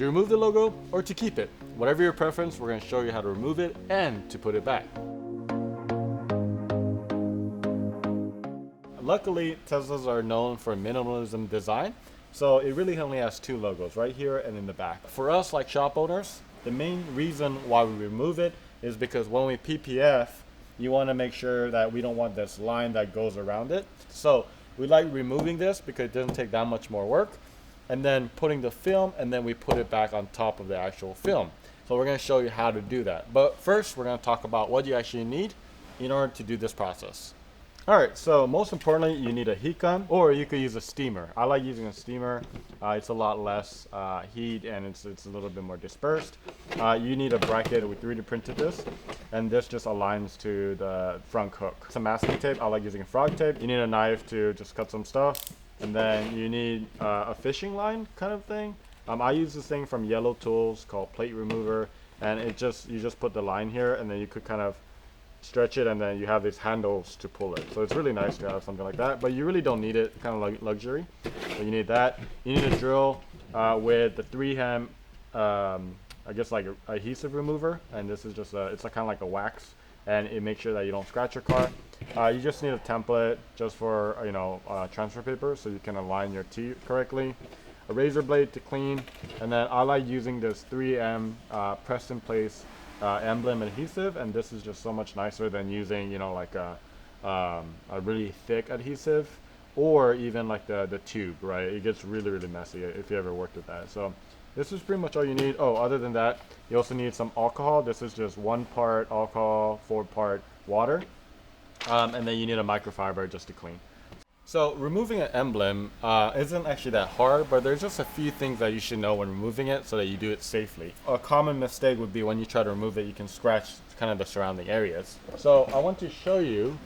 to remove the logo or to keep it. Whatever your preference, we're going to show you how to remove it and to put it back. Luckily, Teslas are known for minimalism design, so it really only has two logos, right here and in the back. For us, like shop owners, the main reason why we remove it is because when we PPF, you want to make sure that we don't want this line that goes around it. So we like removing this because it doesn't take that much more work, and then putting the film, and then we put it back on top of the actual film. So we're going to show you how to do that. But first, we're going to talk about what you actually need in order to do this process. All right, so most importantly, you need a heat gun, or you could use a steamer. I like using a steamer. It's a lot less heat, and it's a little bit more dispersed. You need a bracket. We 3D printed this, and this just aligns to the front hook. Some masking tape. I like using frog tape. You need a knife to just cut some stuff, and then you need a fishing line kind of thing. I use this thing from Yellow Tools called Plate Remover, and you just put the line here, and then you could kind of stretch it, and then you have these handles to pull it. So it's really nice to have something like that, but you really don't need it, kind of like luxury. So you need that. You need a drill with the 3M, I guess like adhesive remover, and this is just it's kind of like a wax, and it makes sure that you don't scratch your car. You just need a template just for transfer paper, so you can align your teeth correctly. A razor blade to clean, and then I like using this 3M press in place Emblem adhesive, and this is just so much nicer than using like a really thick adhesive, or even like the tube, right? It gets really messy if you ever worked with that. So this is pretty much all you need. Oh, other than that, you also need some alcohol. This is just 1 part alcohol, 4 part water, and then you need a microfiber just to clean. So removing an emblem isn't actually that hard, but there's just a few things that you should know when removing it so that you do it safely. A common mistake would be when you try to remove it, you can scratch kind of the surrounding areas. So I want to show you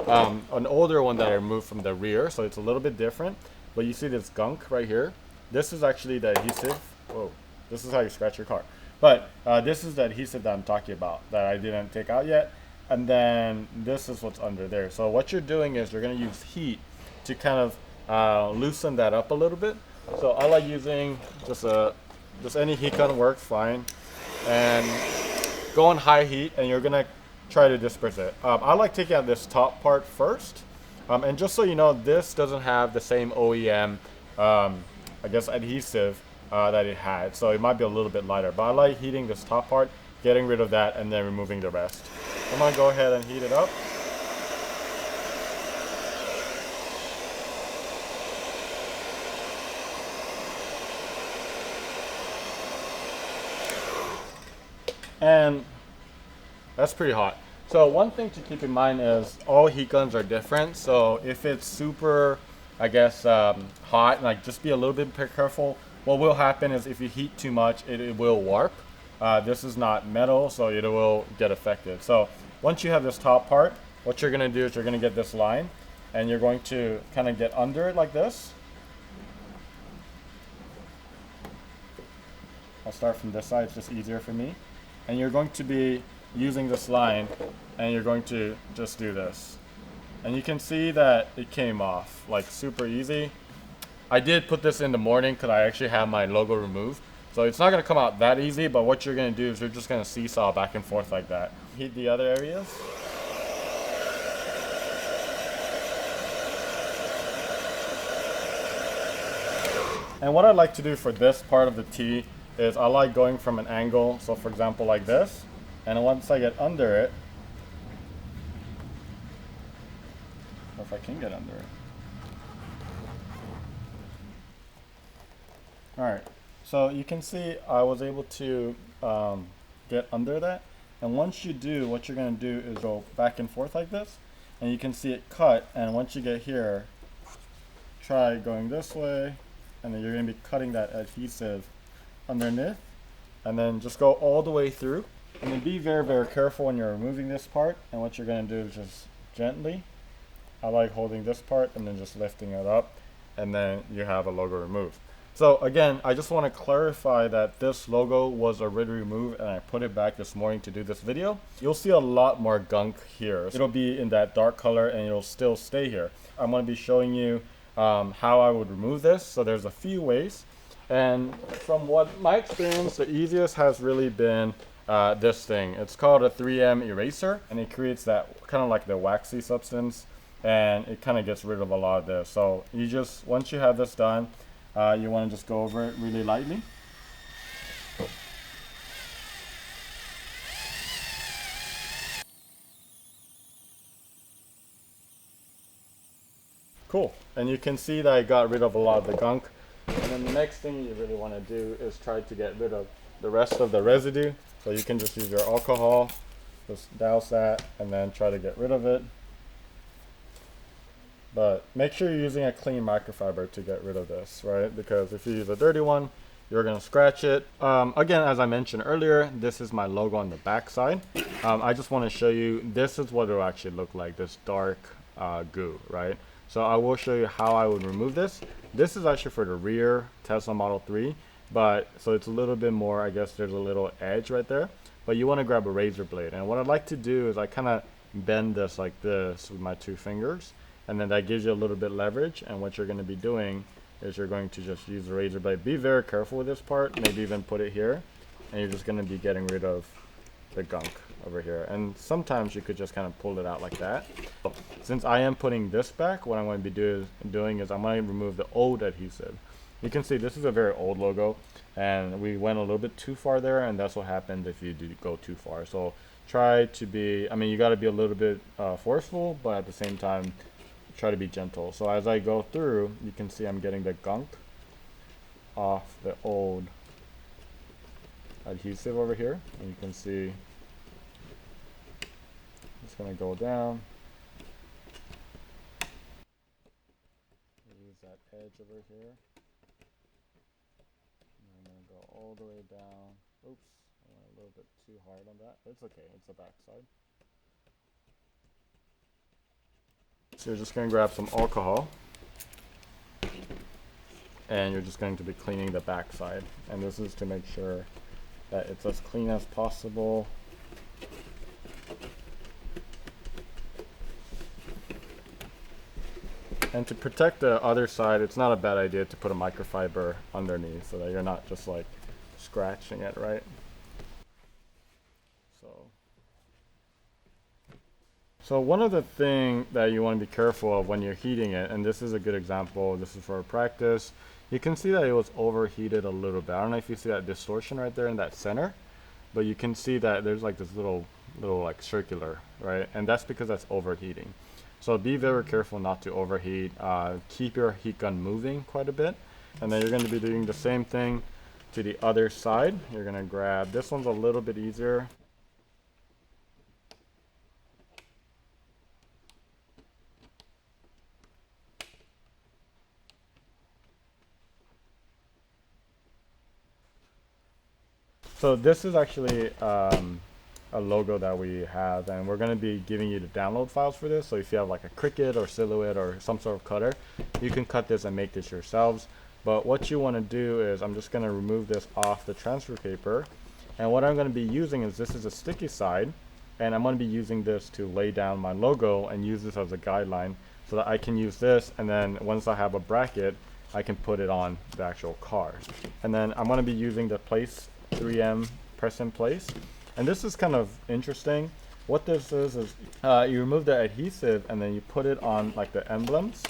an older one that I removed from the rear, so it's a little bit different. But you see this gunk right here? This is actually the adhesive. Whoa, this is how you scratch your car. But this is the adhesive that I'm talking about that I didn't take out yet. And then this is what's under there. So what you're doing is you're going to use heat to kind of loosen that up a little bit. So I like using just any heat gun works fine, and go on high heat, and you're gonna try to disperse it. I like taking out this top part first, and just so you know, this doesn't have the same OEM I guess adhesive that it had, so it might be a little bit lighter, but I like heating this top part, getting rid of that, and then removing the rest. I'm gonna go ahead and heat it up. And that's pretty hot. So one thing to keep in mind is all heat guns are different. So if it's super, I guess, hot, like just be a little bit careful. What will happen is if you heat too much, it will warp. This is not metal, so it will get affected. So once you have this top part, what you're gonna do is you're gonna get this line, and you're going to kind of get under it like this. I'll start from this side, it's just easier for me. And you're going to be using this line, and you're going to just do this. And you can see that it came off like super easy. I did put this in the morning because I actually have my logo removed. So it's not going to come out that easy, but what you're going to do is you're just going to seesaw back and forth like that. Heat the other areas. And what I like to do for this part of the T is I like going from an angle, so for example like this, and once I get under it, if I can get under it. Alright, so you can see I was able to get under that, and once you do, what you're going to do is go back and forth like this, and you can see it cut, and once you get here, try going this way, and then you're going to be cutting that adhesive underneath, and then just go all the way through, and then be very careful when you're removing this part. And what you're going to do is just gently, I like holding this part and then just lifting it up, and then you have a logo removed. So again, I just want to clarify that this logo was already removed, and I put it back this morning to do this video. You'll see a lot more gunk here. It'll be in that dark color, and it'll still stay here. I'm going to be showing you how I would remove this. So there's a few ways. And from what my experience, the easiest has really been this thing. It's called a 3M eraser, and it creates that kind of like the waxy substance, and it kind of gets rid of a lot of this. So you just, once you have this done, you want to just go over it really lightly. Cool. And you can see that I got rid of a lot of the gunk. And then the next thing you really want to do is try to get rid of the rest of the residue. So you can just use your alcohol, just douse that, and then try to get rid of it. But make sure you're using a clean microfiber to get rid of this, right? Because if you use a dirty one, you're gonna scratch it. Again, as I mentioned earlier, this is my logo on the back side. I just wanna show you, this is what it'll actually look like, this dark goo, right? So I will show you how I would remove this. This is actually for the rear Tesla Model 3, but so it's a little bit more, I guess there's a little edge right there, but you wanna grab a razor blade. And what I'd like to do is I kinda bend this like this with my 2 fingers, and then that gives you a little bit leverage. And what you're gonna be doing is you're going to just use the razor blade. Be very careful with this part, maybe even put it here, and you're just gonna be getting rid of the gunk over here. And sometimes you could just kind of pull it out like that. Since I am putting this back, what I'm going to be doing is I'm going to remove the old adhesive. You can see this is a very old logo, and we went a little bit too far there, and that's what happens if you do go too far. So try to be, I mean, you got to be a little bit forceful, but at the same time, try to be gentle. So as I go through, you can see I'm getting the gunk off the old adhesive over here, and you can see it's going to go down. Use that edge over here. And I'm going to go all the way down. Oops, I went a little bit too hard on that. It's okay, it's the back side. So you're just going to grab some alcohol, and you're just going to be cleaning the back side. And this is to make sure that it's as clean as possible. And to protect the other side, it's not a bad idea to put a microfiber underneath so that you're not just like scratching it, right? So one of the things that you want to be careful of when you're heating it, and this is a good example, this is for a practice, you can see that it was overheated a little bit. I don't know if you see that distortion right there in that center, but you can see that there's like this little like circular, right? And that's because that's overheating. So be very careful not to overheat. Keep your heat gun moving quite a bit. And then you're going to be doing the same thing to the other side. You're going to grab, this one's a little bit easier. So this is actually a logo that we have, and we're going to be giving you the download files for this. So if you have like a Cricut or Silhouette or some sort of cutter, you can cut this and make this yourselves. But what you want to do is, I'm just going to remove this off the transfer paper, and what I'm going to be using is, this is a sticky side, and I'm going to be using this to lay down my logo and use this as a guideline so that I can use this, and then once I have a bracket, I can put it on the actual car. And then I'm going to be using the Place 3M press in place, and this is kind of interesting. What this is you remove the adhesive and then you put it on like the emblems,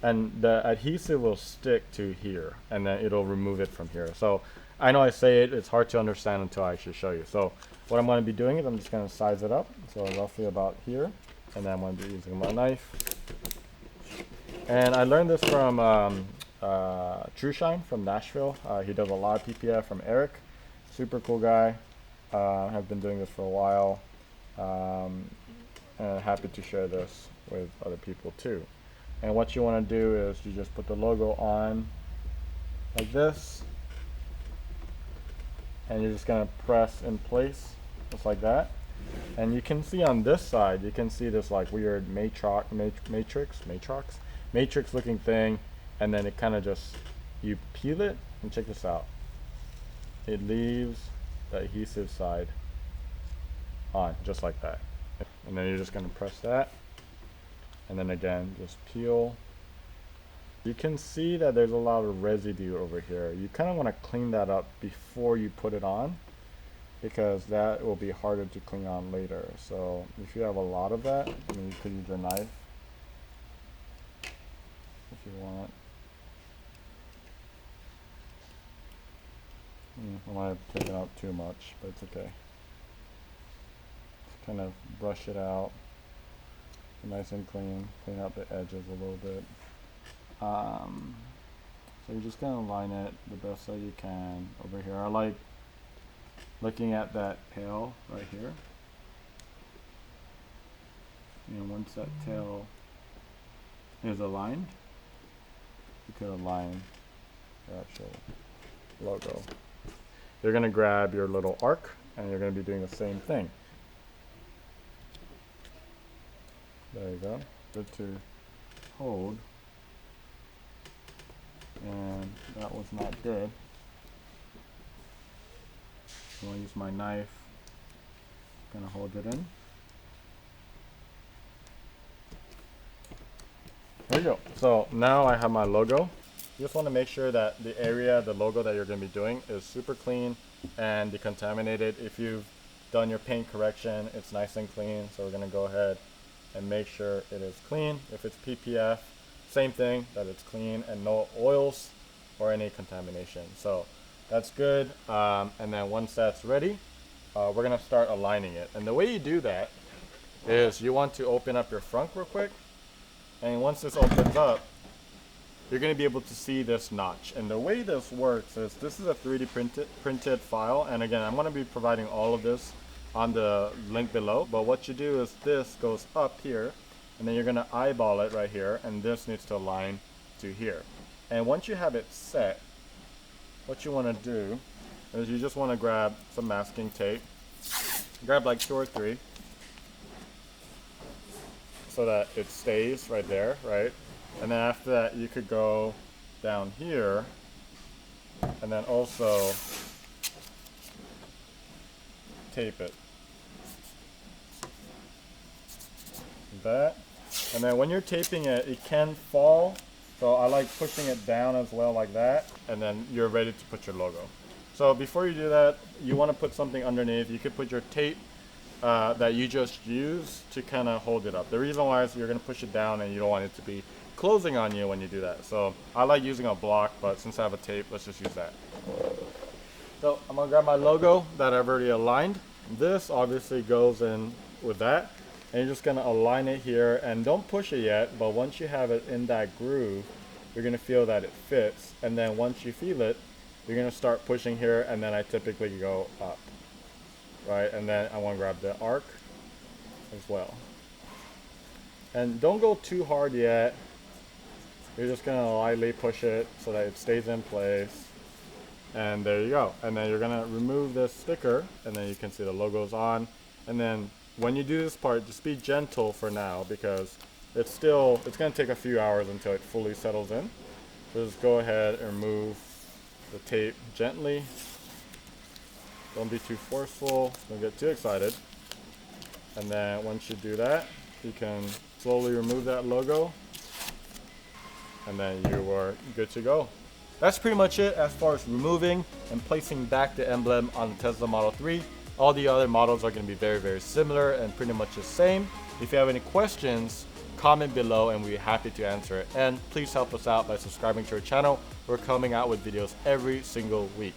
and the adhesive will stick to here, and then it'll remove it from here. So I know I say it's hard to understand until I actually show you. So what I'm going to be doing is I'm just going to size it up, so roughly about here, and then I'm going to be using my knife. And I learned this from TrueShine from Nashville. He does a lot of PPF, from Eric. Super cool guy. Have been doing this for a while, and happy to share this with other people too. And what you want to do is you just put the logo on like this, and you're just going to press in place just like that. And you can see on this side, you can see this like weird matrix looking thing, and then it kind of just, you peel it, and check this out. It leaves the adhesive side on, just like that. And then you're just going to press that, and then again, just peel, You can see that there's a lot of residue over here. You kind of want to clean that up before you put it on, because that will be harder to clean on later. So if you have a lot of that, then you could use your knife if you want. I might have taken out too much, but it's okay. Just kind of brush it out, nice and clean. Clean out the edges a little bit. So you're just gonna line it the best that you can over here. I like looking at that tail right here. And once that tail is aligned, you can align the actual logo. You're gonna grab your little arc and you're gonna be doing the same thing. There you go. Good to hold. And that was not good. I'm going to use my knife, going to hold it in. There you go. So now I have my logo. You just want to make sure that the area, the logo that you're going to be doing is super clean and decontaminated. If you've done your paint correction, it's nice and clean. So we're going to go ahead and make sure it is clean. If it's PPF, same thing, that it's clean and no oils or any contamination. So that's good. And then once that's ready, we're gonna start aligning it. And the way you do that is you want to open up your front real quick. And once this opens up, you're gonna be able to see this notch. And the way this works is this is a 3D printed file. And again, I'm gonna be providing all of this on the link below. But what you do is this goes up here, and then you're gonna eyeball it right here, and this needs to align to here. And once you have it set, what you wanna do is you just wanna grab some masking tape. Grab like 2 or 3, so that it stays right there, right? And then after that, you could go down here, and then also tape it. That. And then when you're taping it, it can fall. So I like pushing it down as well like that. And then you're ready to put your logo. So before you do that, you want to put something underneath. You could put your tape that you just used to kind of hold it up. The reason why is you're going to push it down and you don't want it to be closing on you when you do that. So I like using a block, but since I have a tape, let's just use that. So I'm going to grab my logo that I've already aligned. This obviously goes in with that. And you're just gonna align it here, and don't push it yet, but once you have it in that groove, you're gonna feel that it fits. And then once you feel it, you're gonna start pushing here, and then I typically go up, right? And then I wanna grab the arc as well. And don't go too hard yet. You're just gonna lightly push it so that it stays in place. And there you go. And then you're gonna remove this sticker, and then you can see the logo's on. And then when you do this part, just be gentle for now, because it's going to take a few hours until it fully settles in. So just go ahead and remove the tape gently. Don't be too forceful, don't get too excited. And then once you do that, you can slowly remove that logo, and then you are good to go. That's pretty much it as far as removing and placing back the emblem on the Tesla Model 3. All the other models are going to be very, very similar and pretty much the same. If you have any questions, comment below and we'll be happy to answer it. And please help us out by subscribing to our channel. We're coming out with videos every single week.